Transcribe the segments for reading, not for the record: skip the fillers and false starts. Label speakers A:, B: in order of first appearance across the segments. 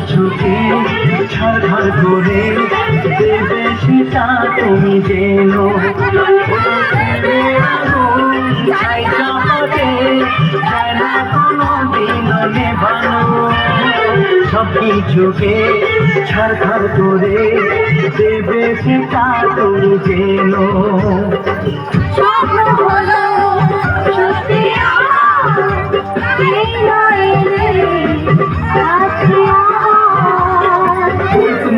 A: কিছুকে ছাড় করে দেবে সেটা তুমি যেন চাই চাপাতে যায় না কোনো দিন নেবানো সব কিছুকে ছাড় করে দেবে সেটা তুমি যেন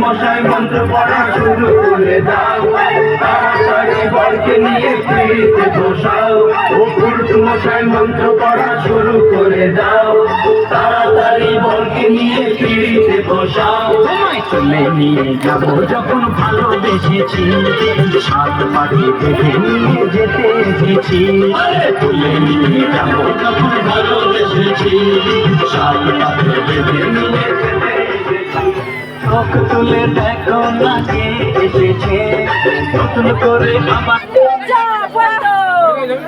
A: মশাই মন্ত্র পড়া শুরু করে দাও তাড়াতাড়ি বরকে নিয়ে পিড়িতে বসাও ও পুরুষ মশাই মন্ত্র পড়া শুরু করে দাও তাড়াতাড়ি বরকে নিয়ে পিড়িতে বসাও তোমায় তুলে নিয়ে যাবো যখন ভালোবেসেছি সাত পাখি দেখে নিয়ে যেতে এসেছি তুলে নিয়ে যাবো যখন ভালোবেসেছি সাত পাখি দেখে নিয়ে চোখ তুলে দেখো না কে এসেছে নতুন করে আবার